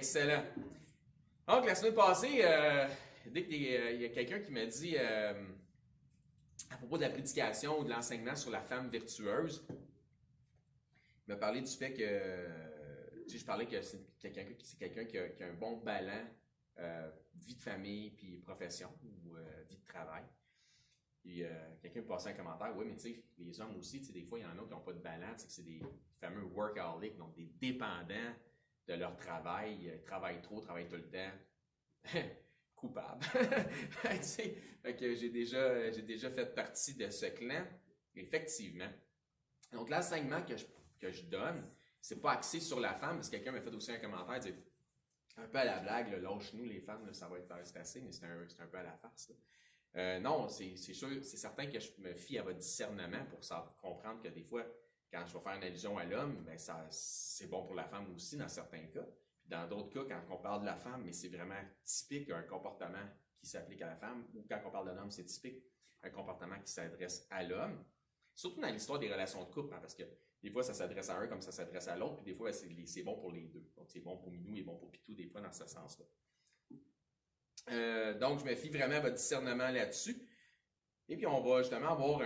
Excellent. Donc, la semaine passée, dès qu'il y a quelqu'un qui m'a dit à propos de la prédication ou de l'enseignement sur la femme vertueuse, il m'a parlé du fait que, je parlais que c'est quelqu'un qui a un bon ballon, vie de famille, puis profession, ou vie de travail. Puis quelqu'un me passait un commentaire, oui, mais tu sais, les hommes aussi, des fois, il y en a qui n'ont pas de ballon, que c'est des fameux workaholics, donc des dépendants de leur travail, ils travaillent trop, travaillent tout le temps. Coupable. Fait que j'ai déjà fait partie de ce clan, effectivement. Donc, l'enseignement que je donne, c'est pas axé sur la femme, parce que quelqu'un m'a fait aussi un commentaire, dit, un peu à la blague, lâche-nous les femmes, là, ça va être assez, mais c'est un peu à la farce. Non, c'est sûr, c'est certain que je me fie à votre discernement pour comprendre que des fois, quand je vais faire une allusion à l'homme, ben c'est bon pour la femme aussi dans certains cas. Puis dans d'autres cas, quand on parle de la femme, mais c'est vraiment typique un comportement qui s'applique à la femme, ou quand on parle de l'homme, c'est typique un comportement qui s'adresse à l'homme. Surtout dans l'histoire des relations de couple, hein, parce que des fois, ça s'adresse à un comme ça s'adresse à l'autre, puis des fois, c'est bon pour les deux. Donc, c'est bon pour Minou et bon pour Pitou, des fois, dans ce sens-là. Donc, je me fie vraiment à votre discernement là-dessus. Et puis, on va justement avoir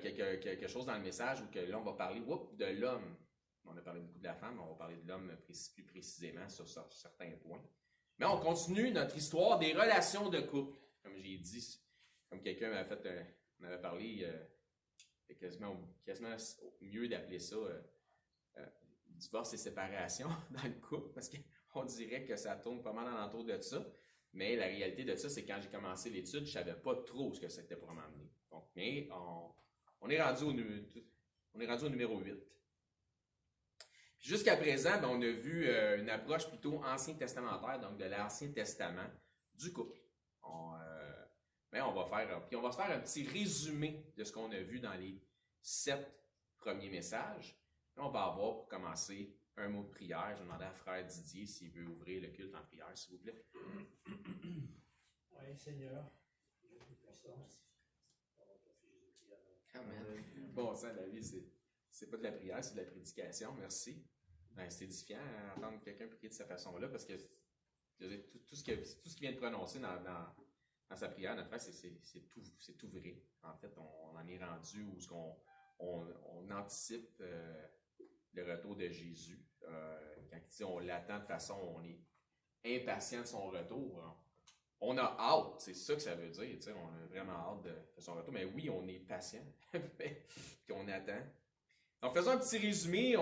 quelque chose dans le message où que là, on va parler de l'homme. On a parlé beaucoup de la femme, mais on va parler de l'homme plus précisément sur certains points. Mais on continue notre histoire des relations de couple. Comme j'ai dit, comme quelqu'un m'avait parlé, c'est quasiment mieux d'appeler ça divorce et séparation dans le couple, parce qu'on dirait que ça tourne pas mal alentour de ça. Mais la réalité de ça, c'est que quand j'ai commencé l'étude, je ne savais pas trop ce que c'était pour m'emmener. Donc, mais on est rendu au numéro 8. Puis jusqu'à présent, ben, on a vu une approche plutôt ancien testamentaire, donc de l'Ancien Testament du couple. On va se faire un petit résumé de ce qu'on a vu dans les 7 premiers messages. Puis on va avoir, pour commencer, un mot de prière. Je vais demander à frère Didier s'il veut ouvrir le culte en prière, s'il vous plaît. Oui, Seigneur, Dieu Tout-Puissant, Amen. Bon sang, la vie, c'est pas de la prière, c'est de la prédication. Merci. Ben, c'est édifiant d'entendre quelqu'un prier de cette façon-là, parce que tout ce qu'il vient de prononcer dans sa prière, notre frère, c'est tout vrai. En fait, on en est rendu où on anticipe le retour de Jésus. Quand il dit on l'attend de façon, on est impatient de son retour. On a hâte, c'est ça que ça veut dire. On a vraiment hâte de son retour. Mais oui, on est patient, puis on attend. Donc, faisons un petit résumé.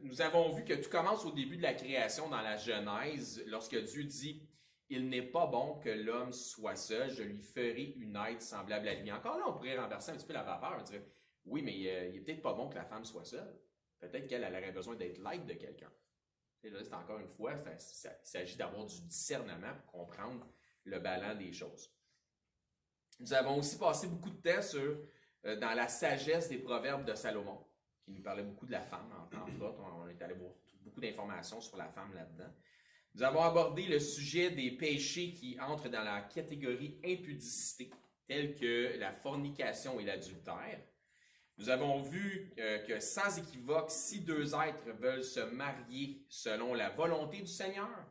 Nous avons vu que tout commence au début de la création dans la Genèse, lorsque Dieu dit « Il n'est pas bon que l'homme soit seul, je lui ferai une aide semblable à lui. » Encore là, on pourrait renverser un petit peu la vapeur et dire « Oui, mais il n'est peut-être pas bon que la femme soit seule. Peut-être qu'elle aurait besoin d'être l'aide de quelqu'un. » Et là, c'est encore une fois, il s'agit d'avoir du discernement pour comprendre le ballon des choses. Nous avons aussi passé beaucoup de temps dans la sagesse des proverbes de Salomon, qui nous parlait beaucoup de la femme, entre autres. On est allé voir beaucoup d'informations sur la femme là-dedans. Nous avons abordé le sujet des péchés qui entrent dans la catégorie impudicité, tels que la fornication et l'adultère. Nous avons vu que sans équivoque, si deux êtres veulent se marier selon la volonté du Seigneur,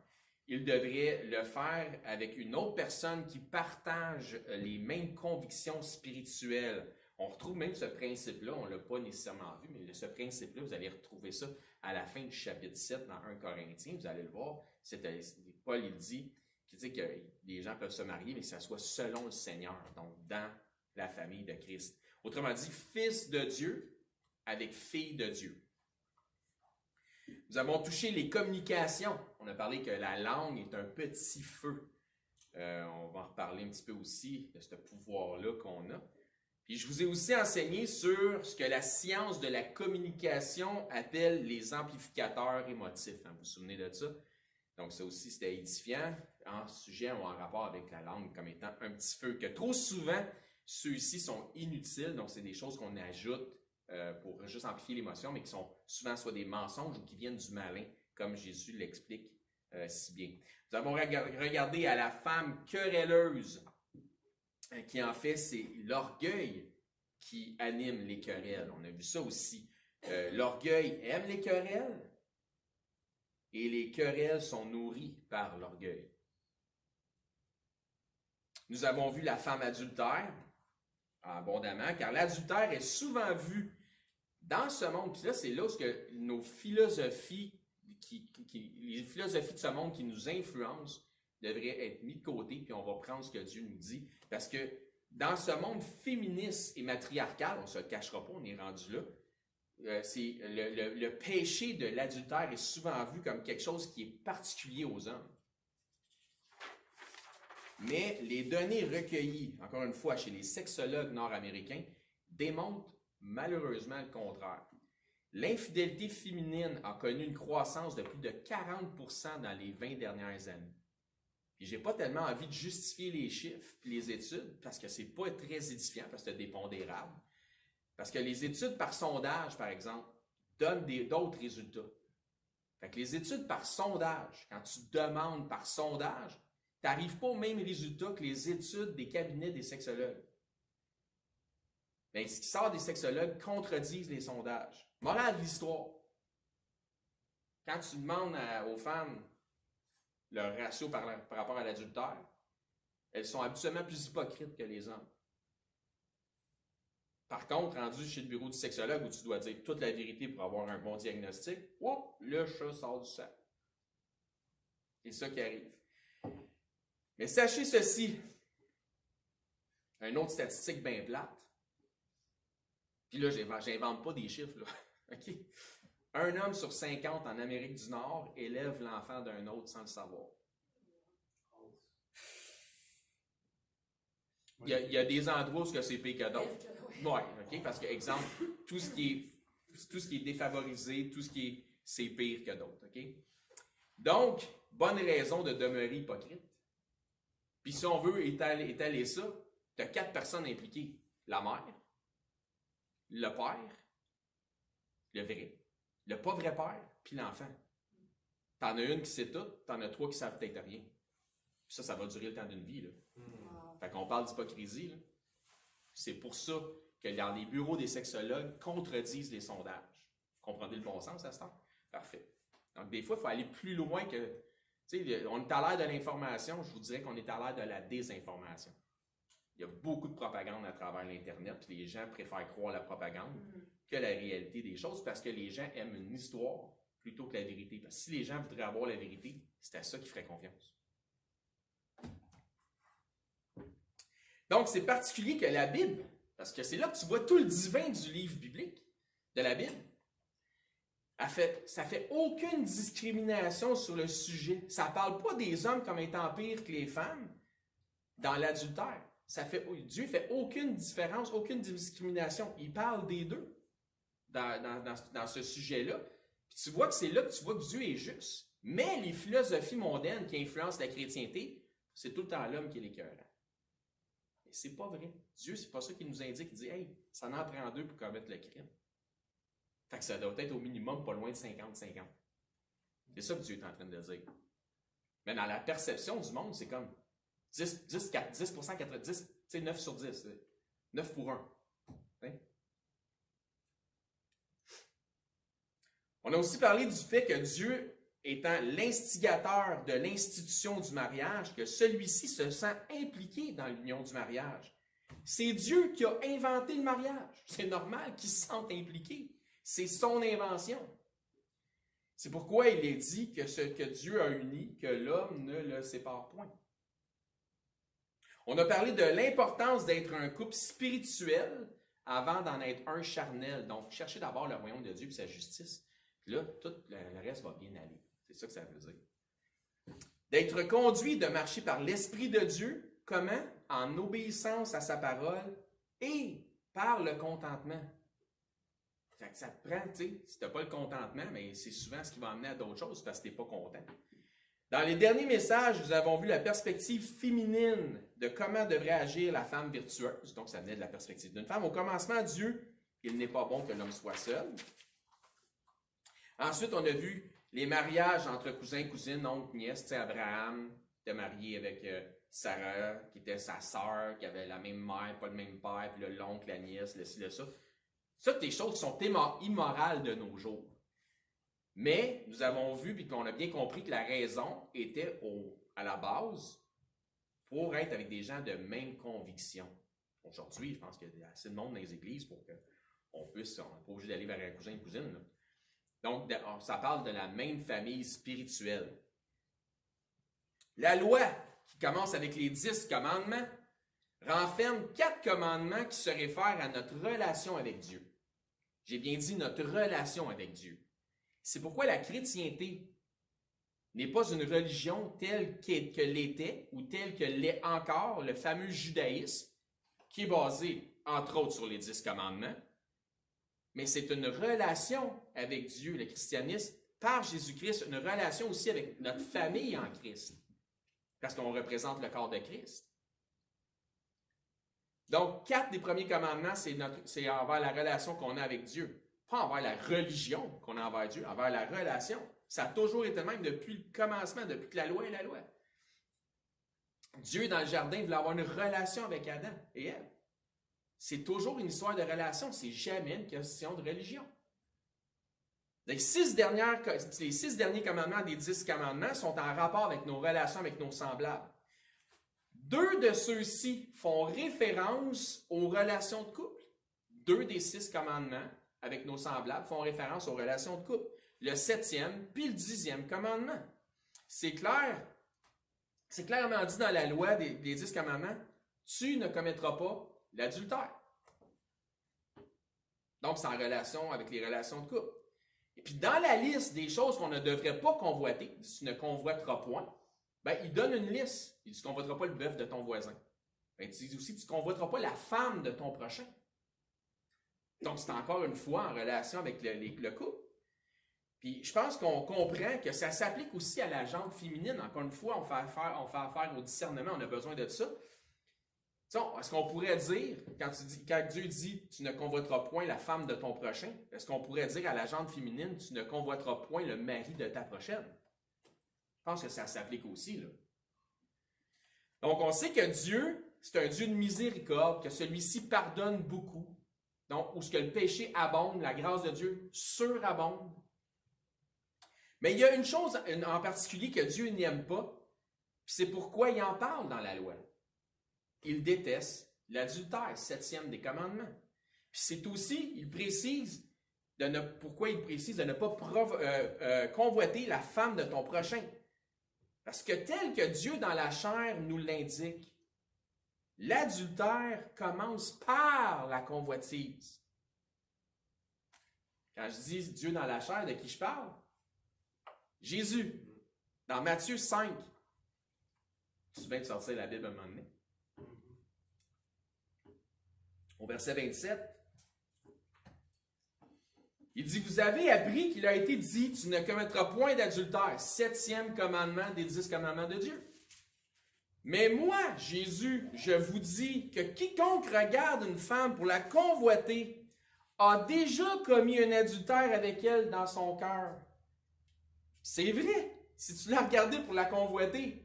ils devraient le faire avec une autre personne qui partage les mêmes convictions spirituelles. On retrouve même ce principe-là, on ne l'a pas nécessairement vu, mais ce principe-là, vous allez retrouver ça à la fin du chapitre 7 dans 1 Corinthiens, vous allez le voir. Paul, il dit que les gens peuvent se marier, mais que ça soit selon le Seigneur, donc dans la famille de Christ. Autrement dit, fils de Dieu avec fille de Dieu. Nous avons touché les communications. On a parlé que la langue est un petit feu. On va en reparler un petit peu aussi de ce pouvoir-là qu'on a. Puis je vous ai aussi enseigné sur ce que la science de la communication appelle les amplificateurs émotifs. Vous vous souvenez de ça? Donc ça aussi, c'était édifiant en sujet ou en rapport avec la langue comme étant un petit feu. Que trop souvent, ceux-ci sont inutiles, donc c'est des choses qu'on ajoute pour juste amplifier l'émotion, mais qui sont souvent soit des mensonges ou qui viennent du malin, comme Jésus l'explique si bien. Nous avons regardé à la femme querelleuse, qui en fait, c'est l'orgueil qui anime les querelles. On a vu ça aussi. L'orgueil aime les querelles, et les querelles sont nourries par l'orgueil. Nous avons vu la femme adultère abondamment, car l'adultère est souvent vu dans ce monde. Puis là, c'est là où nos philosophies, les philosophies de ce monde qui nous influencent, devraient être mis de côté, puis on va prendre ce que Dieu nous dit. Parce que dans ce monde féministe et matriarcal, on ne se le cachera pas, on est rendu là, le péché de l'adultère est souvent vu comme quelque chose qui est particulier aux hommes. Mais les données recueillies, encore une fois, chez les sexologues nord-américains, démontrent malheureusement le contraire. L'infidélité féminine a connu une croissance de plus de 40% dans les 20 dernières années. Puis j'ai pas tellement envie de justifier les chiffres et les études, parce que c'est pas très édifiant, parce que c'est des pondérables. Parce que les études par sondage, par exemple, donnent d'autres résultats. Fait que les études par sondage, quand tu demandes par sondage, tu n'arrives pas au même résultat que les études des cabinets des sexologues. Bien, ce qui sort des sexologues contredisent les sondages. Morale de l'histoire. Quand tu demandes aux femmes leur ratio par rapport à l'adultère, elles sont habituellement plus hypocrites que les hommes. Par contre, rendu chez le bureau du sexologue où tu dois dire toute la vérité pour avoir un bon diagnostic, le chat sort du sac. C'est ça qui arrive. Mais sachez ceci, une autre statistique bien plate, puis là, j'invente pas des chiffres, là. OK? Un homme sur 50 en Amérique du Nord élève l'enfant d'un autre sans le savoir. Il y a des endroits où c'est pire que d'autres. Oui, OK? Parce que, exemple, tout ce qui est défavorisé, tout ce qui est, c'est pire que d'autres, OK? Donc, bonne raison de demeurer hypocrite. Puis si on veut étaler ça, tu as 4 personnes impliquées. La mère, le père, le vrai, le pas vrai père, puis l'enfant. T'en as une qui sait tout, t'en as 3 qui savent peut-être rien. Puis ça va durer le temps d'une vie, là. Fait qu'on parle d'hypocrisie, là. C'est pour ça que dans les bureaux des sexologues contredisent les sondages. Vous comprenez le bon sens à ce temps? Parfait. Donc, des fois, il faut aller plus loin que... Tu sais, on est à l'ère de l'information, je vous dirais qu'on est à l'ère de la désinformation. Il y a beaucoup de propagande à travers l'Internet, puis les gens préfèrent croire la propagande que la réalité des choses, parce que les gens aiment une histoire plutôt que la vérité. Parce que si les gens voudraient avoir la vérité, c'est à ça qu'ils feraient confiance. Donc, c'est particulier que la Bible, parce que c'est là que tu vois tout le divin du livre biblique, de la Bible, ça fait aucune discrimination sur le sujet. Ça ne parle pas des hommes comme étant pires que les femmes dans l'adultère. Dieu ne fait aucune différence, aucune discrimination. Il parle des deux dans ce sujet-là. Puis tu vois que c'est là que tu vois que Dieu est juste. Mais les philosophies mondaines qui influencent la chrétienté, c'est tout le temps l'homme qui est l'écœurant. Mais c'est pas vrai. Dieu, c'est pas ça qu'il nous indique. Il dit, hey, ça en prend 2 pour commettre le crime. Fait que ça doit être au minimum pas loin de 50-50. C'est ça que Dieu est en train de dire. Mais dans la perception du monde, c'est comme 10%, 90, c'est 9 sur 10. 9 pour 1. Hein? On a aussi parlé du fait que Dieu, étant l'instigateur de l'institution du mariage, que celui-ci se sent impliqué dans l'union du mariage. C'est Dieu qui a inventé le mariage. C'est normal qu'il se sente impliqué. C'est son invention. C'est pourquoi il est dit que ce que Dieu a uni, que l'homme ne le sépare point. On a parlé de l'importance d'être un couple spirituel avant d'en être un charnel. Donc, cherchez d'abord le royaume de Dieu et sa justice. Puis là, tout le reste va bien aller. C'est ça que ça veut dire. D'être conduit, de marcher par l'Esprit de Dieu. Comment? En obéissance à sa parole et par le contentement. Fait que ça te prend, tu sais, si tu n'as pas le contentement, mais c'est souvent ce qui va amener à d'autres choses parce que tu n'es pas content. Dans les derniers messages, nous avons vu la perspective féminine de comment devrait agir la femme virtueuse. Donc, ça venait de la perspective d'une femme. Au commencement, Dieu, il n'est pas bon que l'homme soit seul. Ensuite, on a vu les mariages entre cousins, cousines, oncles, nièces. Tu sais, Abraham était marié avec Sarah, qui était sa sœur, qui avait la même mère, pas le même père, puis l'oncle, la nièce, le ci, le ça. Ça, c'est des choses qui sont immorales de nos jours. Mais nous avons vu et qu'on a bien compris que la raison était à la base pour être avec des gens de même conviction. Aujourd'hui, je pense qu'il y a assez de monde dans les églises pour qu'on puisse, on n'est pas obligé d'aller vers un cousin et une cousine. Là. Donc, ça parle de la même famille spirituelle. La loi, qui commence avec les 10 commandements, renferme 4 commandements qui se réfèrent à notre relation avec Dieu. J'ai bien dit notre relation avec Dieu. C'est pourquoi la chrétienté n'est pas une religion telle que l'était ou telle que l'est encore le fameux judaïsme, qui est basé, entre autres, sur les 10 commandements, mais c'est une relation avec Dieu, le christianisme, par Jésus-Christ, une relation aussi avec notre famille en Christ, parce qu'on représente le corps de Christ. Donc, 4 des premiers commandements, c'est envers la relation qu'on a avec Dieu. Pas envers la religion qu'on a envers Dieu, envers la relation. Ça a toujours été le même depuis le commencement, depuis que la loi est la loi. Dieu, dans le jardin, voulait avoir une relation avec Adam et Ève. C'est toujours une histoire de relation, c'est jamais une question de religion. Les 6 derniers commandements des 10 commandements sont en rapport avec nos relations avec nos semblables. 2 de ceux-ci font référence aux relations de couple. 2 des 6 commandements avec nos semblables font référence aux relations de couple. Le 7e puis le 10e commandement. C'est clair. C'est clairement dit dans la loi des 10 commandements, tu ne commettras pas l'adultère. Donc, c'est en relation avec les relations de couple. Et puis, dans la liste des choses qu'on ne devrait pas convoiter, tu ne convoiteras point, ben, il donne une liste. Il dit, tu ne convoiteras pas le bœuf de ton voisin. Ben, il dit aussi, tu ne convoiteras pas la femme de ton prochain. Donc, c'est encore une fois en relation avec le couple. Puis, je pense qu'on comprend que ça s'applique aussi à la gente féminine. Encore une fois, on fait affaire au discernement, on a besoin de ça. Est-ce qu'on pourrait dire, quand Dieu dit « tu ne convoiteras point la femme de ton prochain », est-ce qu'on pourrait dire à la gente féminine « tu ne convoiteras point le mari de ta prochaine ». Je pense que ça s'applique aussi, là. Donc, on sait que Dieu, c'est un Dieu de miséricorde, que celui-ci pardonne beaucoup. Donc, où ce que le péché abonde, la grâce de Dieu surabonde. Mais il y a une chose en particulier que Dieu n'aime pas, puis c'est pourquoi il en parle dans la loi. Il déteste l'adultère, 7e des commandements. Puis c'est aussi, pourquoi il précise de ne pas convoiter la femme de ton prochain. Parce que tel que Dieu dans la chair nous l'indique, l'adultère commence par la convoitise. Quand je dis Dieu dans la chair, de qui je parle? Jésus, dans Matthieu 5. Tu viens de sortir la Bible à un moment donné. Au verset 27, il dit, vous avez appris qu'il a été dit, tu ne commettras point d'adultère, 7e commandement des 10 commandements de Dieu. Mais moi, Jésus, je vous dis que quiconque regarde une femme pour la convoiter a déjà commis un adultère avec elle dans son cœur. C'est vrai, si tu l'as regardée pour la convoiter,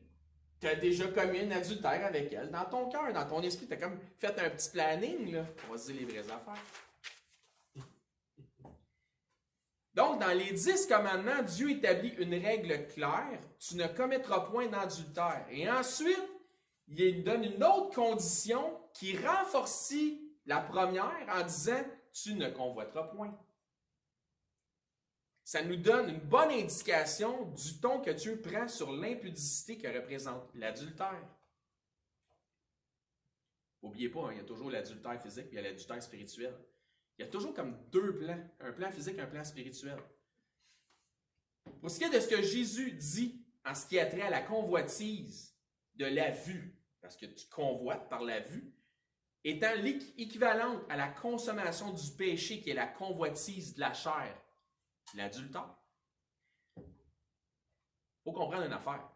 tu as déjà commis un adultère avec elle dans ton cœur, dans ton esprit. Tu as comme fait un petit planning, là. On va se dire les vraies affaires. Donc, dans les 10 commandements, Dieu établit une règle claire. Tu ne commettras point d'adultère. Et ensuite, il donne une autre condition qui renforce la première en disant, tu ne convoiteras point. Ça nous donne une bonne indication du ton que Dieu prend sur l'impudicité que représente l'adultère. N'oubliez pas, il y a toujours l'adultère physique et il y a l'adultère spirituel. Il y a toujours comme 2 plans, un plan physique et un plan spirituel. Pour ce qui est de ce que Jésus dit en ce qui a trait à la convoitise de la vue, parce que tu convoites par la vue, étant équivalente à la consommation du péché qui est la convoitise de la chair, l'adultère. Il faut comprendre une affaire.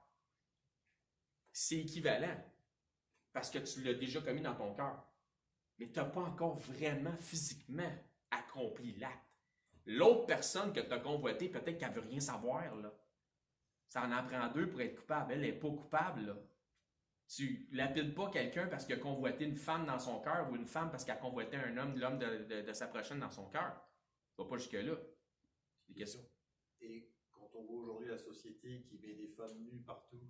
C'est équivalent parce que tu l'as déjà commis dans ton cœur. Mais tu n'as pas encore vraiment physiquement accompli l'acte. L'autre personne que tu as convoitée, peut-être qu'elle ne veut rien savoir, là. Ça en prend 2 pour être coupable. Elle n'est pas coupable, là. Tu ne lapides pas quelqu'un parce qu'il a convoité une femme dans son cœur ou une femme parce qu'elle a convoité un homme, l'homme de sa prochaine dans son cœur. Ça ne va pas jusque-là. C'est des questions. Et quand on voit aujourd'hui la société qui met des femmes nues partout,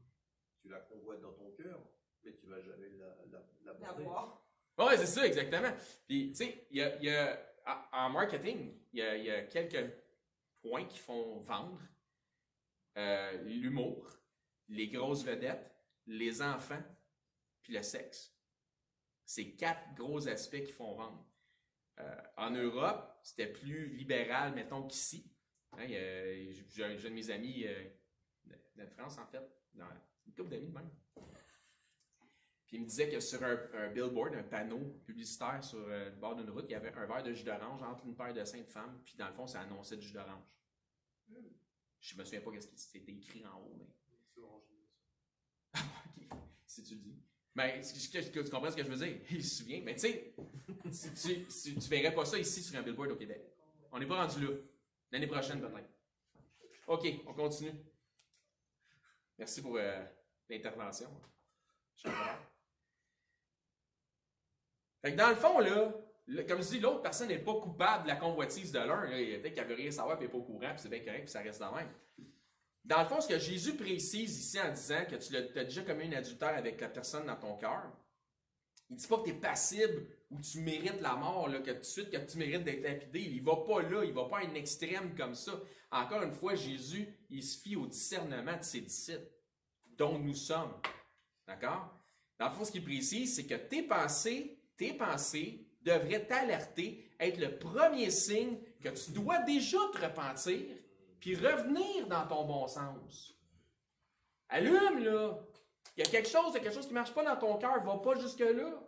tu la convoites dans ton cœur, mais tu vas jamais La l'aborder. voir. Ouais, c'est ça, exactement. Puis, tu sais, en marketing, il y a quelques points qui font vendre. L'humour, les grosses vedettes, les enfants, puis le sexe. C'est 4 gros aspects qui font vendre. En Europe, c'était plus libéral, mettons, qu'ici. Hein, j'ai un de mes amis de France, en fait, une couple d'amis même. Puis il me disait que sur un billboard, un panneau publicitaire sur le bord d'une route, il y avait un verre de jus d'orange entre une paire de seins de femmes, puis dans le fond, ça annonçait du jus d'orange. Je me souviens pas ce qui c'était écrit en haut, mais. C'est orangé. Ok, si tu le dis. Mais tu comprends ce que je veux dire? Il se souvient. Mais tu sais, tu verrais pas ça ici sur un billboard au Québec. On n'est pas rendu là. L'année prochaine, peut-être. OK, on continue. Merci pour l'intervention. Fait que dans le fond, là, comme je dis, l'autre personne n'est pas coupable de la convoitise de l'un. Peut-être qu'il n'avait rien à savoir, puis il n'est pas au courant, puis c'est bien correct, puis ça reste dans même. Dans le fond, ce que Jésus précise ici en disant que tu as déjà commis un adultère avec la personne dans ton cœur, il ne dit pas que tu es passible ou que tu mérites la mort, là, que tout de suite que tu mérites d'être lapidé. Il ne va pas là, il ne va pas à un extrême comme ça. Encore une fois, Jésus, il se fie au discernement de ses disciples, dont nous sommes. D'accord? Dans le fond, ce qu'il précise, c'est que tes pensées devraient t'alerter, être le premier signe que tu dois déjà te repentir, puis revenir dans ton bon sens. Allume, là! Il y a quelque chose qui ne marche pas dans ton cœur, va pas jusque-là.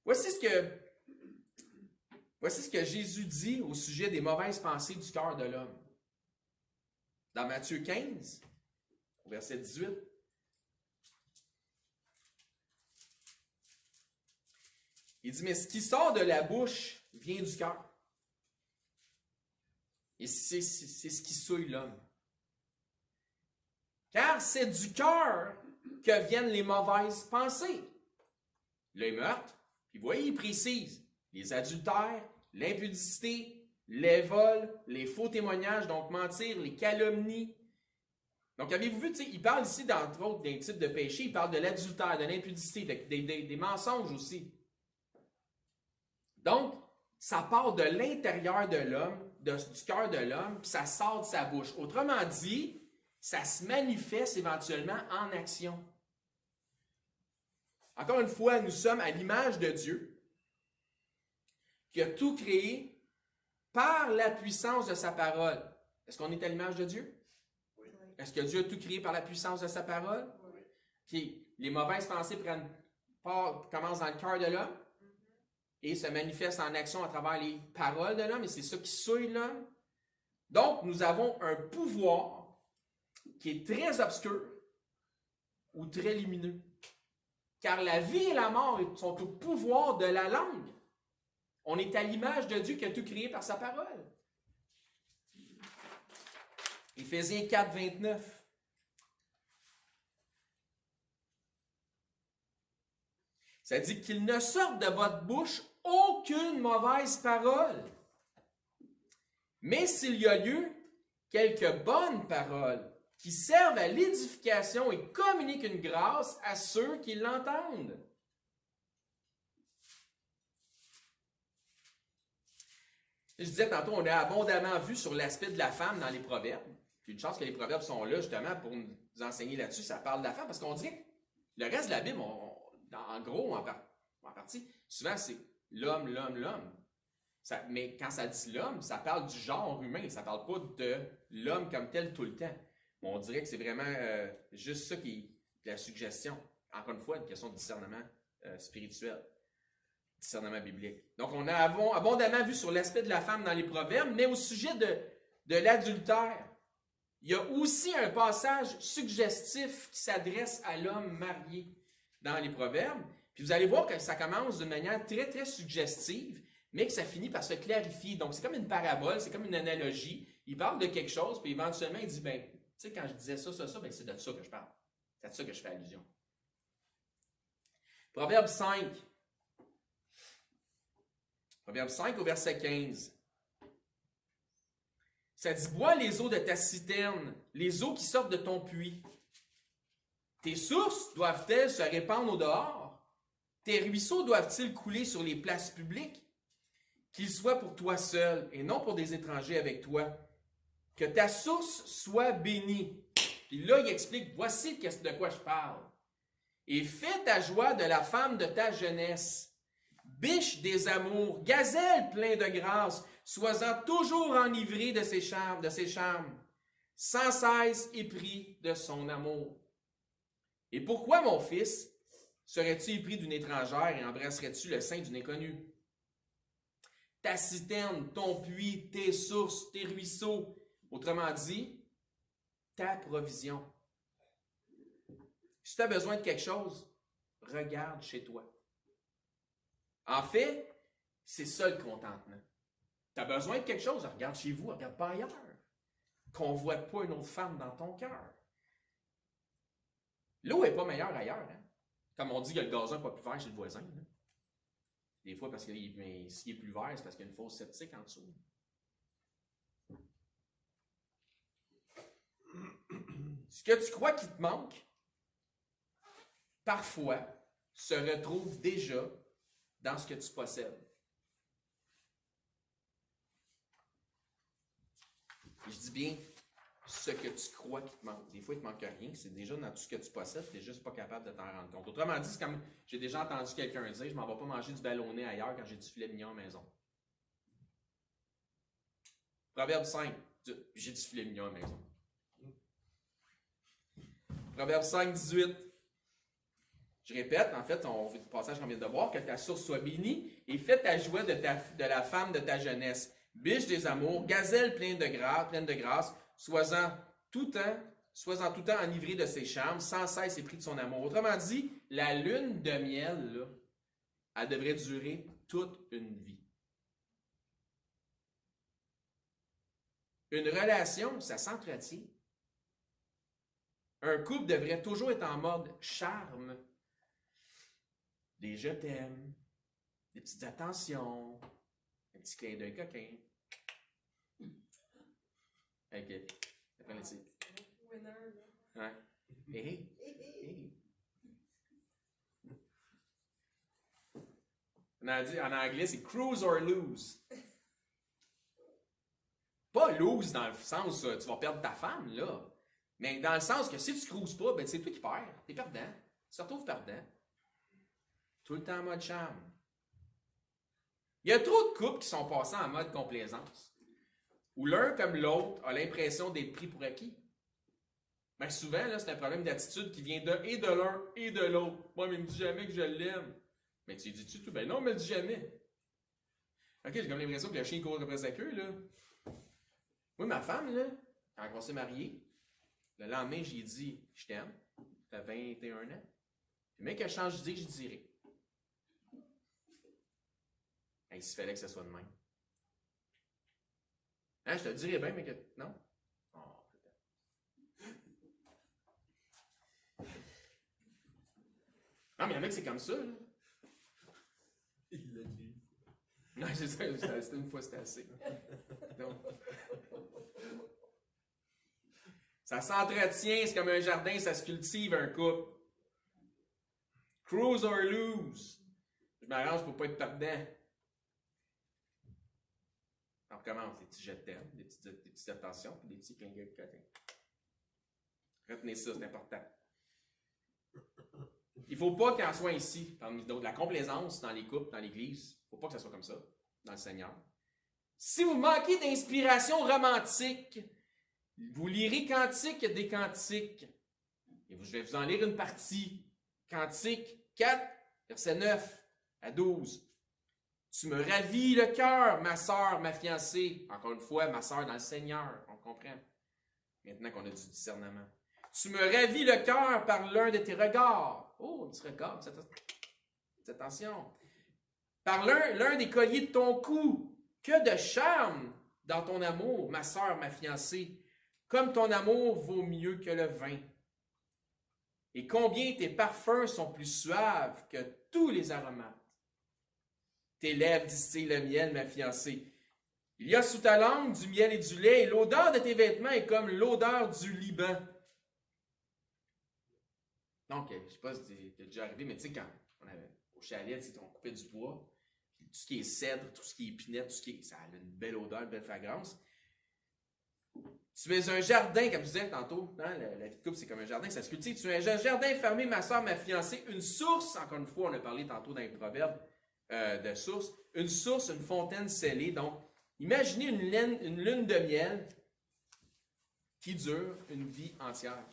Voici ce que Jésus dit au sujet des mauvaises pensées du cœur de l'homme. Dans Matthieu 15, au verset 18. Il dit, mais ce qui sort de la bouche vient du cœur. Et c'est ce qui souille l'homme. Car c'est du cœur que viennent les mauvaises pensées. Le meurtre, puis vous voyez, il précise, les adultères, l'impudicité, les vols, les faux témoignages, donc mentir, les calomnies. Donc, avez-vous vu, il parle ici, d'entre autres, d'un type de péché, il parle de l'adultère, de l'impudicité, des mensonges aussi. Donc, ça part de l'intérieur de l'homme, du cœur de l'homme, puis ça sort de sa bouche. Autrement dit, ça se manifeste éventuellement en action. Encore une fois, nous sommes à l'image de Dieu, qui a tout créé par la puissance de sa parole. Est-ce qu'on est à l'image de Dieu? Oui. Est-ce que Dieu a tout créé par la puissance de sa parole? Oui. Puis les mauvaises pensées commencent dans le cœur de l'homme et se manifestent en action à travers les paroles de l'homme, et c'est ça qui souille l'homme. Donc, nous avons un pouvoir qui est très obscur ou très lumineux. Car la vie et la mort sont au pouvoir de la langue. On est à l'image de Dieu qui a tout créé par sa parole. Éphésiens 4, 29. Ça dit qu'il ne sorte de votre bouche aucune mauvaise parole. Mais s'il y a lieu, quelques bonnes paroles qui servent à l'édification et communiquent une grâce à ceux qui l'entendent. Je disais tantôt, on a abondamment vu sur l'aspect de la femme dans les proverbes. Puis une chance que les proverbes sont là justement pour nous enseigner là-dessus. Ça parle de la femme parce qu'on dirait que le reste de la Bible, en gros, en partie, souvent c'est l'homme, l'homme, l'homme. Mais quand ça dit l'homme, ça parle du genre humain. Ça ne parle pas de l'homme comme tel tout le temps. On dirait que c'est vraiment juste ça qui est la suggestion. Encore une fois, une question de discernement spirituel, discernement biblique. Donc, on a abondamment vu sur l'aspect de la femme dans les proverbes, mais au sujet de l'adultère, il y a aussi un passage suggestif qui s'adresse à l'homme marié dans les proverbes. Puis vous allez voir que ça commence d'une manière très, très suggestive, mais que ça finit par se clarifier. Donc, c'est comme une parabole, c'est comme une analogie. Il parle de quelque chose, puis éventuellement, il dit, ben, tu sais, quand je disais ça, ben, c'est de ça que je parle. C'est de ça que je fais allusion. Proverbe 5. Proverbe 5 au verset 15. Ça dit, bois les eaux de ta citerne, les eaux qui sortent de ton puits. Tes sources doivent-elles se répandre au dehors? Tes ruisseaux doivent-ils couler sur les places publiques? Qu'ils soient pour toi seul et non pour des étrangers avec toi. Que ta source soit bénie. Puis là, il explique, voici de quoi je parle. Et fais ta joie de la femme de ta jeunesse. Biche des amours, gazelle plein de grâce, sois-en toujours enivré de ses charmes, sans cesse épris de son amour. Et pourquoi, mon fils, serais-tu épris d'une étrangère et embrasserais-tu le sein d'une inconnue? Ta citerne, ton puits, tes sources, tes ruisseaux, autrement dit, ta provision. Si tu as besoin de quelque chose, regarde chez toi. En fait, c'est ça le contentement. Tu as besoin de quelque chose, regarde chez vous, regarde pas ailleurs. Convoite pas une autre femme dans ton cœur. L'eau n'est pas meilleure ailleurs. Hein? Comme on dit que le gazon n'est pas plus vert chez le voisin. Hein? Des fois, parce s'il est plus vert, c'est parce qu'il y a une fosse septique en dessous. Ce que tu crois qu'il te manque, parfois, se retrouve déjà dans ce que tu possèdes. Je dis bien ce que tu crois qu'il te manque. Des fois, il ne te manque rien. C'est déjà dans tout ce que tu possèdes, tu n'es juste pas capable de t'en rendre compte. Autrement dit, c'est comme j'ai déjà entendu quelqu'un dire, je ne m'en vais pas manger du ballonné ailleurs quand j'ai du filet mignon à la maison. Proverbe 5, j'ai du filet mignon à la maison. Proverbe 5, 18. Je répète, en fait, on fait le passage qu'on vient de voir, que ta source soit bénie et fais ta joie de la femme de ta jeunesse. Biche des amours, gazelle pleine de grâce, sois-en tout temps enivré de ses charmes, sans cesse épris de son amour. Autrement dit, la lune de miel, là, elle devrait durer toute une vie. Une relation, ça s'entretient. Un couple devrait toujours être en mode charme. Des je t'aime, des petites attentions, un petit clin d'œil coquin. OK. Après les titres. Winner, là. Ouais. Hey. En anglais, c'est cruise or lose. Pas lose dans le sens tu vas perdre ta femme, là. Mais dans le sens que si tu cruises pas, ben c'est toi qui perds. T'es perdant. Tu te retrouves perdant. Tout le temps en mode charme. Il y a trop de couples qui sont passés en mode complaisance. Où l'un comme l'autre a l'impression d'être pris pour acquis. Ben souvent, là, c'est un problème d'attitude qui vient et de l'un et de l'autre. Moi, mais il me dit jamais que je l'aime. Mais tu lui dis-tu tout? Ben non, il me le dit jamais. OK, j'ai comme l'impression que le chien court après sa queue, là. Moi, ma femme, là, quand on s'est mariés, le lendemain, j'ai dit, je t'aime. T'as 21 ans. Puis même que je change d'idée, je dirais. Hey, s'il fallait que ce soit de même. Hein, je te le dirais bien, mais que. Non? Oh, peut-être. Non, mais il y en a que c'est comme ça, là. Il l'a dit. Non, c'est ça, c'était une fois, c'était assez. Donc, ça s'entretient, c'est comme un jardin, ça se cultive, un couple. Cruise or lose. Je m'arrange pour pas être perdant. On recommence, des petits jets de terme, des petites attentions, puis des petits clins d'œil coquins. Retenez ça, c'est important. Il ne faut pas qu'en soit ici, parmi d'autres, la complaisance dans les couples, dans l'Église, il ne faut pas que ça soit comme ça, dans le Seigneur. Si vous manquez d'inspiration romantique, vous lirez Cantique des Cantiques. Et je vais vous en lire une partie. Cantique 4, versets 9 à 12. Tu me ravis le cœur, ma sœur, ma fiancée. Encore une fois, ma sœur dans le Seigneur, on comprend. Maintenant qu'on a du discernement. Tu me ravis le cœur par l'un de tes regards. Oh, un petit regard, petite attention. Par l'un des colliers de ton cou. Que de charme dans ton amour, ma sœur, ma fiancée. Comme ton amour vaut mieux que le vin. Et combien tes parfums sont plus suaves que tous les aromates. Tes lèvres distillent le miel, ma fiancée. Il y a sous ta langue du miel et du lait, et l'odeur de tes vêtements est comme l'odeur du Liban. Donc, je ne sais pas si t'es déjà arrivé, mais tu sais, quand on avait au chalet, on coupait du bois, puis tout ce qui est cèdre, tout ce qui est épinette, ça a une belle odeur, une belle fragrance. Tu es un jardin, comme je disais tantôt, hein, la vie de couple, c'est comme un jardin, ça se cultive. Tu es un jardin fermé, ma soeur, ma fiancée, une source, encore une fois, on a parlé tantôt dans les proverbes de source, une source, une fontaine scellée. Donc, imaginez une lune de miel qui dure une vie entière.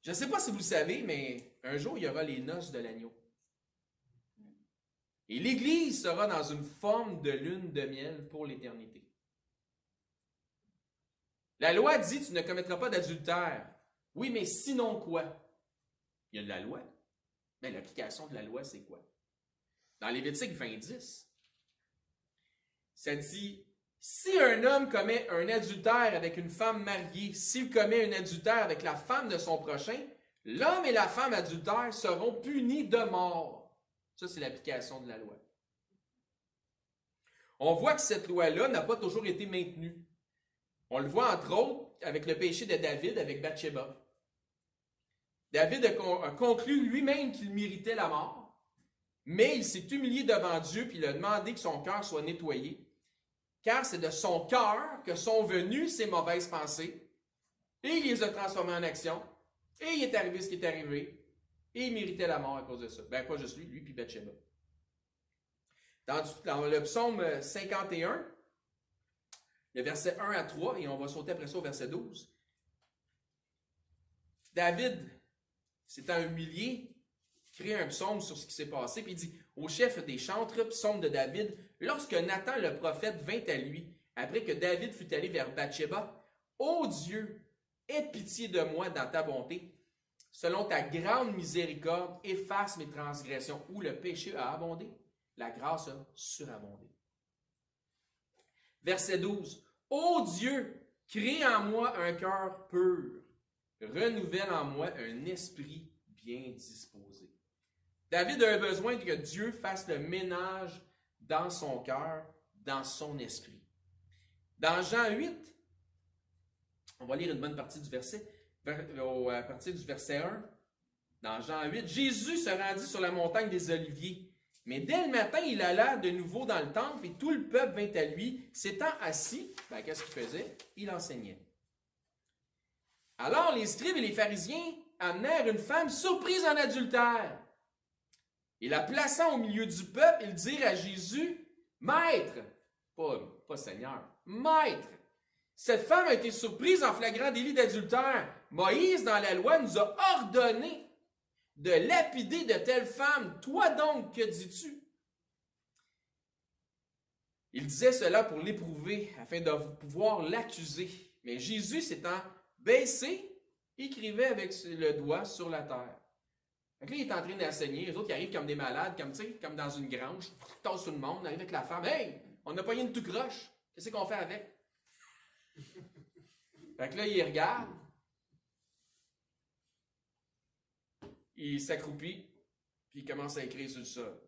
Je ne sais pas si vous le savez, mais un jour, il y aura les noces de l'agneau. Et l'Église sera dans une forme de lune de miel pour l'éternité. La loi dit, tu ne commettras pas d'adultère. Oui, mais sinon quoi? Il y a de la loi. Mais l'application de la loi, c'est quoi? Dans Lévitique 20:10, ça dit, si un homme commet un adultère avec une femme mariée, s'il commet un adultère avec la femme de son prochain, l'homme et la femme adultères seront punis de mort. Ça, c'est l'application de la loi. On voit que cette loi-là n'a pas toujours été maintenue. On le voit, entre autres, avec le péché de David avec Bathsheba. David a conclu lui-même qu'il méritait la mort, mais il s'est humilié devant Dieu puis il a demandé que son cœur soit nettoyé, car c'est de son cœur que sont venues ces mauvaises pensées, et il les a transformées en action, et il est arrivé ce qui est arrivé, et il méritait la mort à cause de ça. Ben, pas juste lui puis Bathsheba. Dans le psaume 51, le verset 1 à 3, et on va sauter après ça au verset 12, David, s'étant humilié, crée un psaume sur ce qui s'est passé, puis il dit, au chef des chantres, psaume de David, lorsque Nathan le prophète vint à lui, après que David fut allé vers Bathsheba, ô Dieu, aie pitié de moi dans ta bonté, selon ta grande miséricorde, efface mes transgressions. Où le péché a abondé, la grâce a surabondé. Verset 12. Ô Dieu, crée en moi un cœur pur, renouvelle en moi un esprit bien disposé. David a besoin que Dieu fasse le ménage dans son cœur, dans son esprit. Dans Jean 8, on va lire une bonne partie du verset. À partir du verset 1, dans Jean 8, Jésus se rendit sur la montagne des Oliviers. Mais dès le matin, il alla de nouveau dans le temple et tout le peuple vint à lui. S'étant assis, qu'est-ce qu'il faisait? Il enseignait. Alors les scribes et les pharisiens amenèrent une femme surprise en adultère. Et la plaçant au milieu du peuple, ils dirent à Jésus, Maître, pas Seigneur, Maître, cette femme a été surprise en flagrant délit d'adultère. Moïse, dans la loi, nous a ordonné de lapider de telles femmes. Toi donc, que dis-tu? Il disait cela pour l'éprouver, afin de pouvoir l'accuser. Mais Jésus, s'étant baissé, écrivait avec le doigt sur la terre. Donc là, il est en train d'enseigner. Les autres, qui arrivent comme des malades, comme dans une grange, tassent tout le monde, arrivent avec la femme. Hey, on a pogné une tout croche. Qu'est-ce qu'on fait avec? Fait que là, il regarde, il s'accroupit, puis il commence à écrire sur le sol.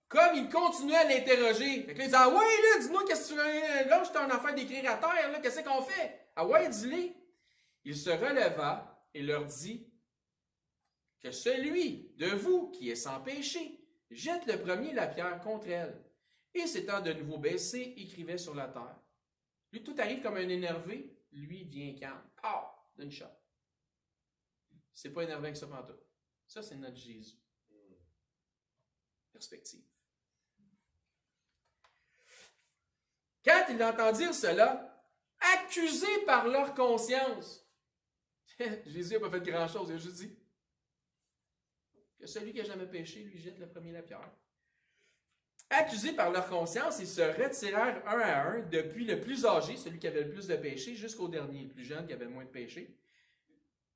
Comme il continuait à l'interroger, fait que là, il dit, ah ouais, là, dis-moi, qu'est-ce que tu veux, là, j'étais en affaire d'écrire à terre, là, qu'est-ce qu'on fait? Ah ouais, dis-le. Il se releva et leur dit, que celui de vous qui est sans péché, jette le premier la pierre contre elle. Et s'étant de nouveau baissé, écrivait sur la terre. Lui, tout arrive comme un énervé, lui vient calme. D'une shot. C'est pas énervé avec ça pantoute. Ça, c'est notre Jésus. Perspective. Quand ils entendirent cela, accusés par leur conscience, Jésus n'a pas fait grand-chose, il a juste dit que celui qui n'a jamais péché, lui jette le premier la pierre. Accusés par leur conscience, ils se retirèrent un à un, depuis le plus âgé, celui qui avait le plus de péché, jusqu'au dernier, le plus jeune, qui avait moins de péché.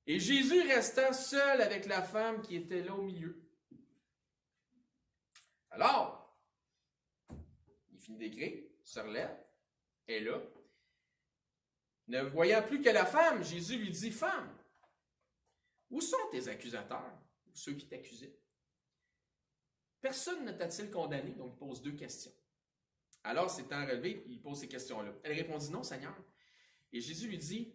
Et Jésus resta seul avec la femme qui était là au milieu. Alors, il finit d'écrire, se relève, est là. Ne voyant plus que la femme, Jésus lui dit, « Femme, où sont tes accusateurs? ou ceux qui t'accusaient? Personne ne t'a-t-il condamné? Donc, il pose deux questions. Alors, s'étant relevé, il pose ces questions-là. Elle répondit, non, Seigneur. Et Jésus lui dit,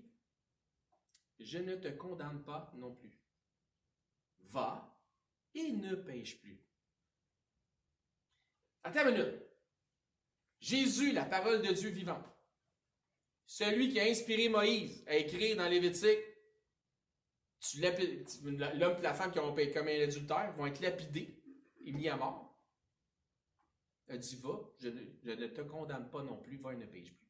je ne te condamne pas non plus. Va et ne pêche plus. Attends une minute. Jésus, la parole de Dieu vivante, celui qui a inspiré Moïse à écrire dans Lévitique, l'homme et la femme qui ont commis un adultère vont être lapidés et mis à mort. Elle dit, va, je ne te condamne pas non plus, va et ne pêche plus.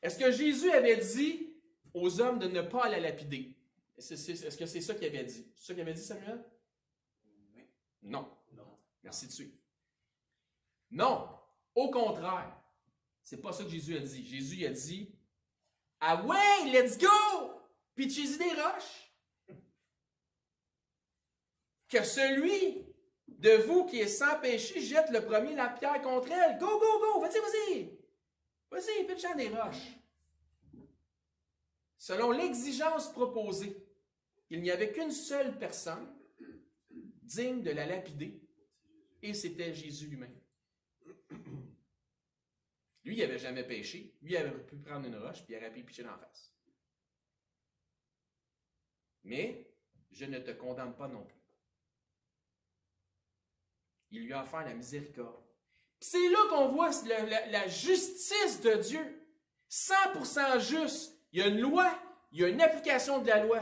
Est-ce que Jésus avait dit aux hommes de ne pas la lapider? Est-ce que c'est ça qu'il avait dit? C'est ça qu'il avait dit, Samuel? Oui. Non. Non. Merci de suivre. Non, au contraire. C'est pas ça que Jésus a dit. Jésus a dit, ah ouais, let's go! Pitchez-y des roches. Que celui de vous qui est sans péché jette le premier la pierre contre elle. Go, go, go! Vas-y! Vas-y, pitch-en des roches. Selon l'exigence proposée, il n'y avait qu'une seule personne digne de la lapider, et c'était Jésus lui-même. Lui, il n'avait jamais péché. Lui, il avait pu prendre une roche, puis il aurait pu pitcher dans la face. Mais je ne te condamne pas non plus. Il lui a offert la miséricorde. Puis c'est là qu'on voit la justice de Dieu. 100% juste. Il y a une loi, il y a une application de la loi.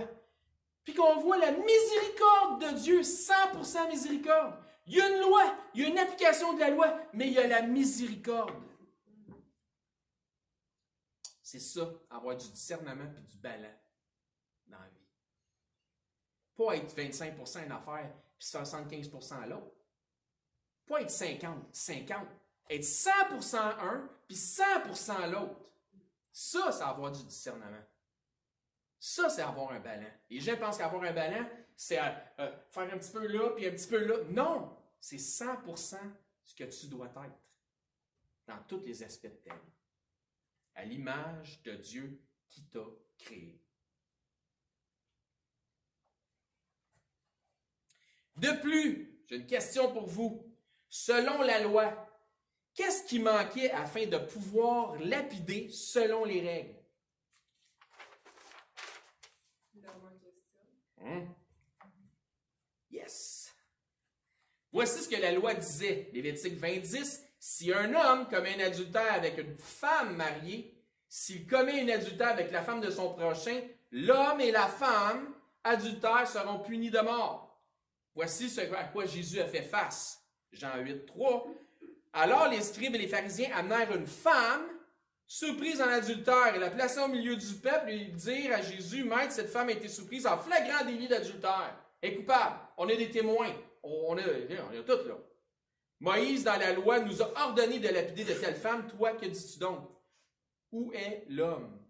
Puis qu'on voit la miséricorde de Dieu, 100% miséricorde. Il y a une loi, il y a une application de la loi, mais il y a la miséricorde. C'est ça, avoir du discernement et du ballon dans la vie. Pas être 25% une affaire puis 75% à l'autre. Pas être 50. Être 100% un puis 100% l'autre. Ça, c'est avoir du discernement. Ça, c'est avoir un ballon. Les gens pensent qu'avoir un ballon, c'est faire un petit peu là puis un petit peu là. Non! C'est 100% ce que tu dois être dans tous les aspects de ta vie. À l'image de Dieu qui t'a créé. De plus, j'ai une question pour vous. Selon la loi, qu'est-ce qui manquait afin de pouvoir lapider selon les règles? Yes! Voici ce que la loi disait, Lévitique 20:10. Si un homme commet un adultère avec une femme mariée, s'il commet un adultère avec la femme de son prochain, l'homme et la femme adultères seront punis de mort. Voici ce à quoi Jésus a fait face. Jean 8:3. Alors les scribes et les pharisiens amenèrent une femme surprise en adultère et la plaçant au milieu du peuple et dirent à Jésus, Maître, cette femme a été surprise en flagrant délit d'adultère. Elle est coupable. On est des témoins. On est tout là. Moïse, dans la loi, nous a ordonné de lapider de telle femme. Toi, que dis-tu donc? Où est l'homme?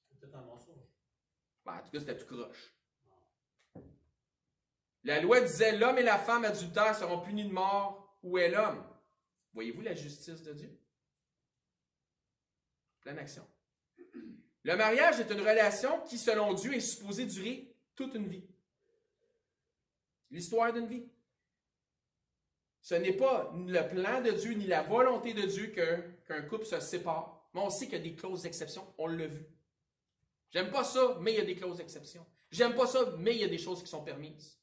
C'est peut-être un mensonge. En tout cas, c'était tout croche. La loi disait, l'homme et la femme adultères seront punis de mort. Où est l'homme? Voyez-vous la justice de Dieu? Pleine action. Le mariage est une relation qui, selon Dieu, est supposée durer toute une vie. L'histoire d'une vie. Ce n'est pas le plan de Dieu ni la volonté de Dieu qu'un couple se sépare. Mais on sait qu'il y a des clauses d'exception. On l'a vu. J'aime pas ça, mais il y a des clauses d'exception. J'aime pas ça, mais il y a des choses qui sont permises.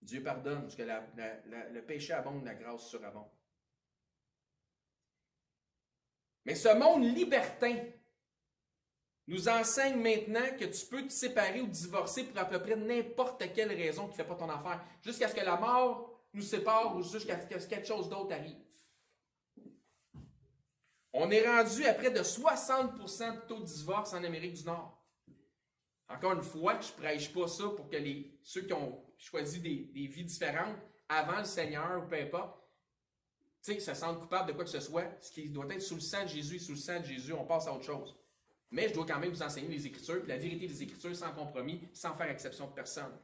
Dieu pardonne parce que le péché abonde, la grâce surabonde. Mais ce monde libertin nous enseigne maintenant que tu peux te séparer ou divorcer pour à peu près n'importe quelle raison qui ne fait pas ton affaire, jusqu'à ce que la mort nous sépare ou jusqu'à ce que quelque chose d'autre arrive. On est rendu à près de 60% de taux de divorce en Amérique du Nord. Encore une fois, je ne prêche pas ça pour que ceux qui ont choisi des vies différentes avant le Seigneur ou peu importe, se sentent coupables de quoi que ce soit. Ce qui doit être sous le sang de Jésus, sous le sang de Jésus, on passe à autre chose. Mais je dois quand même vous enseigner les Écritures, la vérité des Écritures sans compromis, sans faire exception de personne.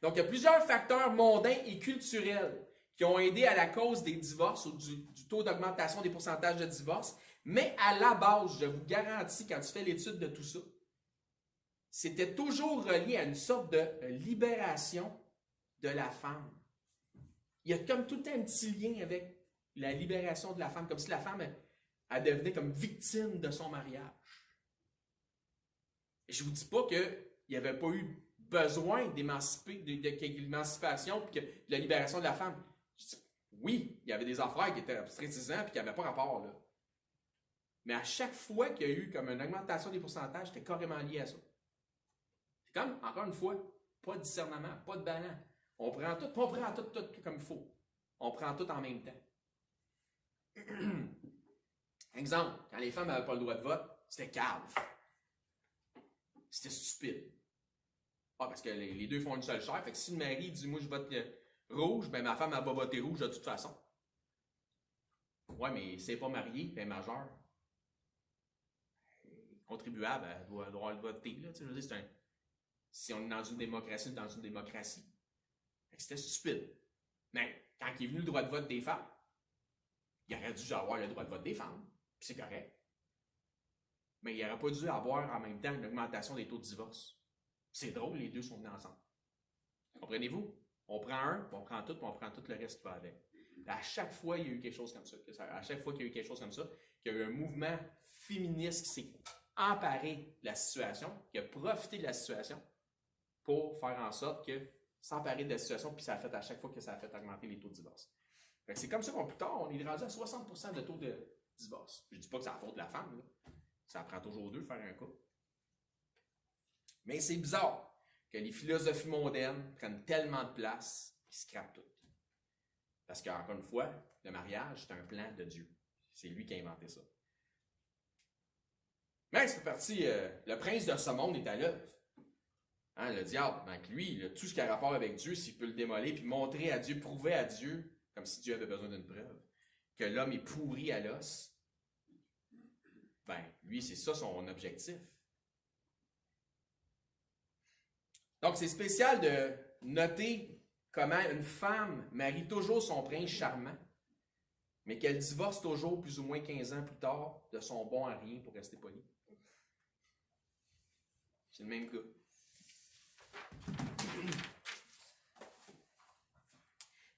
Donc, il y a plusieurs facteurs mondains et culturels qui ont aidé à la cause des divorces ou du taux d'augmentation des pourcentages de divorce. Mais à la base, je vous garantis, quand tu fais l'étude de tout ça, c'était toujours relié à une sorte de libération de la femme. Il y a comme tout un petit lien avec la libération de la femme, comme si la femme, elle devenait comme victime de son mariage. Je ne vous dis pas qu'il n'y avait pas eu besoin d'émanciper, de l'émancipation et de la libération de la femme. Oui, il y avait des affaires qui étaient abstratisants et qui n'avaient pas rapport, là. Mais à chaque fois qu'il y a eu comme une augmentation des pourcentages, c'était carrément lié à ça. C'est comme, encore une fois, pas de discernement, pas de balance. On prend tout comme il faut. On prend tout en même temps. Exemple, quand les femmes n'avaient pas le droit de vote, c'était cave. C'était stupide. Ah, parce que les deux font une seule chair. Fait que si le mari dit, moi je vote rouge, ben ma femme elle va voter rouge de toute façon. Ouais, mais c'est pas marié, elle est majeure. Contribuable, elle doit le voter. Là, je veux dire, si on est dans une démocratie, dans une démocratie. C'était stupide. Mais quand il est venu le droit de vote des femmes, il aurait dû avoir le droit de vote des femmes. Puis c'est correct. Mais il n'aurait pas dû avoir en même temps une augmentation des taux de divorce. C'est drôle, les deux sont venus ensemble. Comprenez-vous? On prend un, puis on prend tout, puis on prend tout le reste qui va avec. À chaque fois, il y a eu quelque chose comme ça. À chaque fois qu'il y a eu quelque chose comme ça, qu'il y a eu un mouvement féministe qui s'est emparé de la situation, qui a profité de la situation pour faire en sorte que s'emparer de la situation, puis ça a fait à chaque fois que ça a fait augmenter les taux de divorce. C'est comme ça qu'on plus tard, on est rendu à 60% de taux de divorce. Je ne dis pas que c'est la faute de la femme, là. Ça prend toujours deux de faire un couple. Mais c'est bizarre que les philosophies modernes prennent tellement de place qu'ils scrapent tout. Parce qu'encore une fois, le mariage, c'est un plan de Dieu. C'est lui qui a inventé ça. Mais c'est parti, le prince de ce monde est à l'œuvre. Hein, le diable, donc lui, tout ce qui a rapport avec Dieu, s'il peut le démolir, puis montrer à Dieu, prouver à Dieu, comme si Dieu avait besoin d'une preuve, que l'homme est pourri à l'os, ben, lui, c'est ça son objectif. Donc, c'est spécial de noter comment une femme marie toujours son prince charmant, mais qu'elle divorce toujours plus ou moins 15 ans plus tard de son bon à rien pour rester poli. C'est le même cas.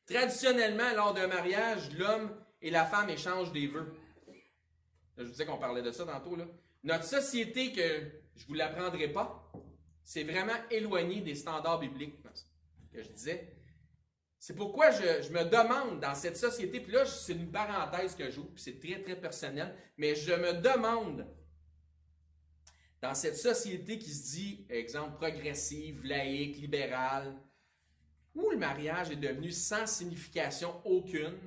Traditionnellement, lors d'un mariage, l'homme et la femme échangent des vœux. Là, je vous disais qu'on parlait de ça tantôt. Là. Notre société, que je ne vous l'apprendrai pas, c'est vraiment éloigné des standards bibliques, que je disais. C'est pourquoi je me demande dans cette société, puis là, c'est une parenthèse que j'ouvre, puis c'est très, très personnel, mais je me demande, dans cette société qui se dit, exemple, progressive, laïque, libérale, où le mariage est devenu sans signification aucune,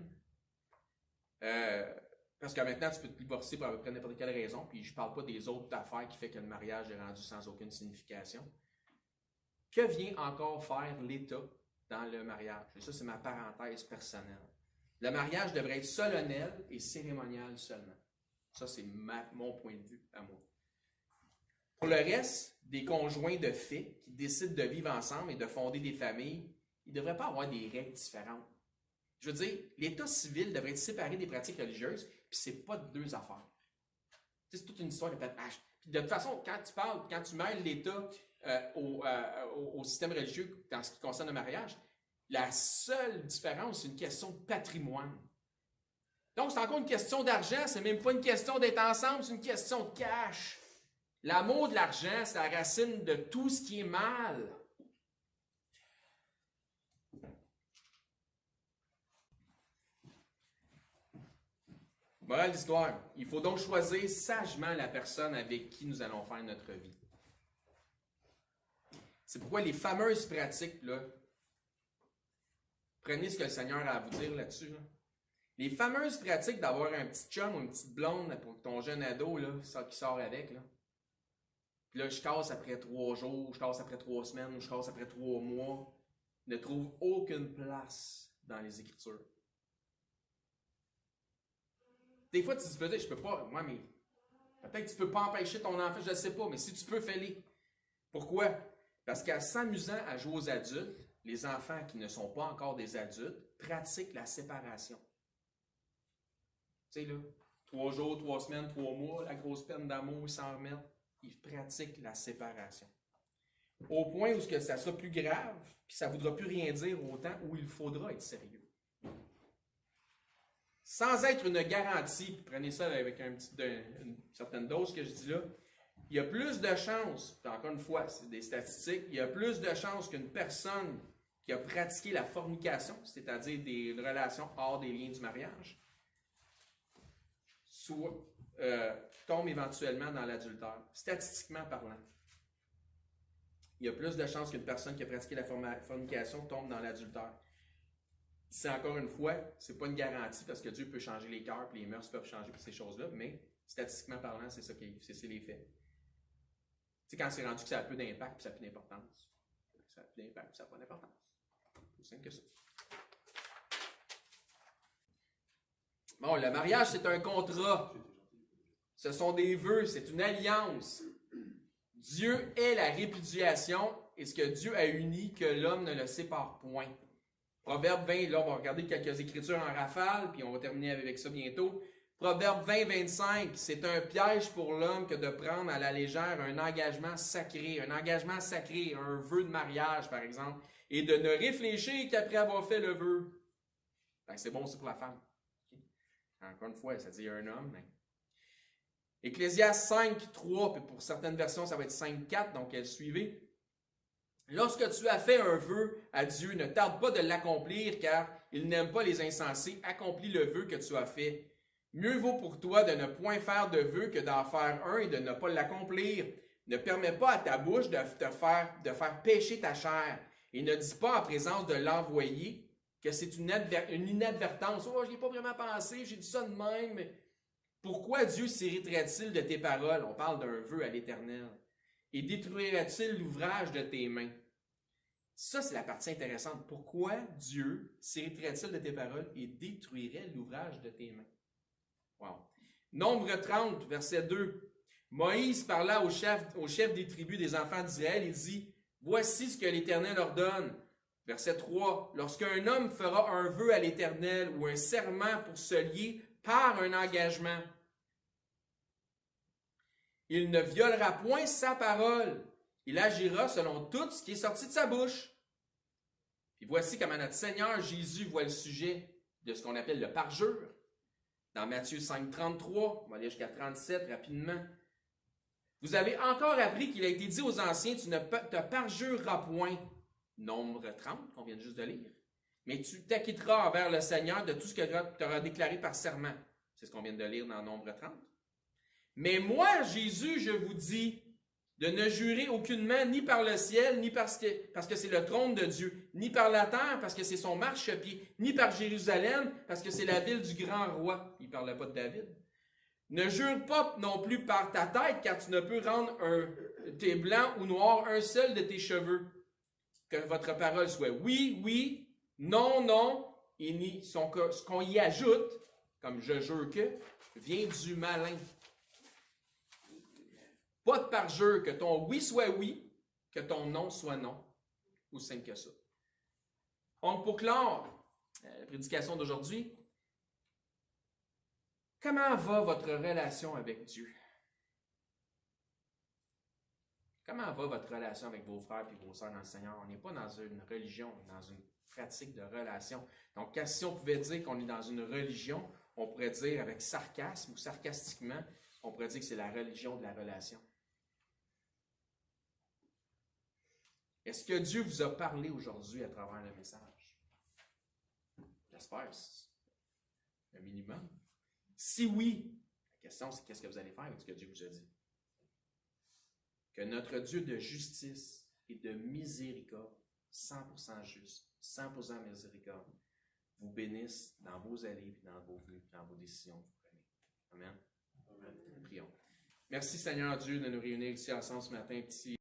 parce que maintenant, tu peux te divorcer pour à peu près n'importe quelle raison, puis je ne parle pas des autres affaires qui font que le mariage est rendu sans aucune signification. Que vient encore faire l'État dans le mariage? Et ça, c'est ma parenthèse personnelle. Le mariage devrait être solennel et cérémonial seulement. Ça, c'est mon point de vue à moi. Pour le reste, des conjoints de fait qui décident de vivre ensemble et de fonder des familles, il ne devrait pas avoir des règles différentes. Je veux dire, l'État civil devrait être séparé des pratiques religieuses, puis c'est pas deux affaires. C'est toute une histoire de patachage. De toute façon, quand tu mêles l'État au système religieux dans ce qui concerne le mariage, la seule différence, c'est une question de patrimoine. Donc, c'est encore une question d'argent, c'est même pas une question d'être ensemble, c'est une question de cash. L'amour de l'argent, c'est la racine de tout ce qui est mal. Morale d'histoire, il faut donc choisir sagement la personne avec qui nous allons faire notre vie. C'est pourquoi les fameuses pratiques, là, prenez ce que le Seigneur a à vous dire là-dessus. Là. Les fameuses pratiques d'avoir un petit chum ou une petite blonde pour ton jeune ado là, qui sort avec. Là. Puis là, je casse après 3 jours, je casse après 3 semaines, ou je casse après 3 mois, ne trouvent aucune place dans les Écritures. Des fois, tu te dis, je peux pas, moi, mais peut-être que tu peux pas empêcher ton enfant, je ne sais pas, mais si tu peux, fais-le. Pourquoi? Parce qu'en s'amusant à jouer aux adultes, les enfants qui ne sont pas encore des adultes pratiquent la séparation. Tu sais, là, 3 jours, 3 semaines, 3 mois, la grosse peine d'amour, ils s'en remettent. Ils pratiquent la séparation. Au point où ça sera plus grave, puis ça ne voudra plus rien dire autant où il faudra être sérieux. Sans être une garantie, prenez ça avec une certaine dose que je dis là, il y a plus de chances, encore une fois, c'est des statistiques, il y a plus de chances qu'une personne qui a pratiqué la fornication, c'est-à-dire des relations hors des liens du mariage, tombe éventuellement dans l'adultère, statistiquement parlant. Il y a plus de chances qu'une personne qui a pratiqué la fornication tombe dans l'adultère. C'est encore une fois, ce n'est pas une garantie parce que Dieu peut changer les cœurs et les mœurs peuvent changer ces choses-là, mais statistiquement parlant, c'est ça c'est les faits. Tu sais, quand c'est rendu que ça a peu d'impact et ça n'a plus d'importance. Ça a plus d'impact et ça n'a pas d'importance. C'est simple que ça. Bon, le mariage, c'est un contrat. Ce sont des vœux, c'est une alliance. Dieu est la répudiation et ce que Dieu a uni, que l'homme ne le sépare point. Proverbe 20, là, on va regarder quelques écritures en rafale, puis on va terminer avec ça bientôt. Proverbe 20, 25, c'est un piège pour l'homme que de prendre à la légère un engagement sacré, un vœu de mariage, par exemple, et de ne réfléchir qu'après avoir fait le vœu. Ben, c'est bon aussi pour la femme. Encore une fois, ça dit un homme, mais... Ecclésiaste 5, 3, puis pour certaines versions, ça va être 5, 4, donc suivez. Lorsque tu as fait un vœu à Dieu, ne tarde pas de l'accomplir, car il n'aime pas les insensés. Accomplis le vœu que tu as fait. Mieux vaut pour toi de ne point faire de vœu que d'en faire un et de ne pas l'accomplir. Ne permets pas à ta bouche de faire pécher ta chair. Et ne dis pas en présence de l'envoyé que c'est une inadvertance. Oh, je n'y ai pas vraiment pensé, j'ai dit ça de même. Pourquoi Dieu s'irriterait-il de tes paroles? On parle d'un vœu à l'Éternel. Et détruirait-il l'ouvrage de tes mains? Ça, c'est la partie intéressante. Pourquoi Dieu s'irriterait-il de tes paroles et détruirait l'ouvrage de tes mains? Wow. Nombre 30, verset 2. Moïse parla au chef des tribus des enfants d'Israël et dit, « Voici ce que l'Éternel ordonne. » Verset 3. « Lorsqu'un homme fera un vœu à l'Éternel ou un serment pour se lier par un engagement, il ne violera point sa parole. Il agira selon tout ce qui est sorti de sa bouche. » Puis voici comment notre Seigneur Jésus voit le sujet de ce qu'on appelle le parjure. Dans Matthieu 5, 33, on va aller jusqu'à 37 rapidement. Vous avez encore appris qu'il a été dit aux anciens, tu ne te parjureras point. Nombre 30, qu'on vient juste de lire. Mais tu t'acquitteras envers le Seigneur de tout ce que tu auras déclaré par serment. C'est ce qu'on vient de lire dans Nombre 30. Mais moi, Jésus, je vous dis de ne jurer aucunement ni par le ciel, ni parce que c'est le trône de Dieu, ni par la terre, parce que c'est son marchepied, ni par Jérusalem, parce que c'est la ville du grand roi. Il ne parlait pas de David. Ne jure pas non plus par ta tête, car tu ne peux rendre tes blancs ou noirs un seul de tes cheveux. Que votre parole soit oui, oui, non, non, et ce qu'on y ajoute, comme je jure que, vient du malin. Pas de parjure, que ton oui soit oui, que ton non soit non. Aussi simple que ça. Donc, pour clore la prédication d'aujourd'hui, comment va votre relation avec Dieu? Comment va votre relation avec vos frères et vos sœurs dans le Seigneur? On n'est pas dans une religion, on est dans une pratique de relation. Donc, si on pouvait dire qu'on est dans une religion, on pourrait dire avec sarcasme ou sarcastiquement, on pourrait dire que c'est la religion de la relation. Est-ce que Dieu vous a parlé aujourd'hui à travers le message? J'espère, c'est un minimum. Si oui, la question c'est qu'est-ce que vous allez faire avec ce que Dieu vous a dit? Que notre Dieu de justice et de miséricorde, 100% juste, 100% miséricorde, vous bénisse dans vos allées, dans vos venues, dans vos décisions que vous prenez. Amen. Amen. Prions. Merci Seigneur Dieu de nous réunir ici ensemble ce matin, petit.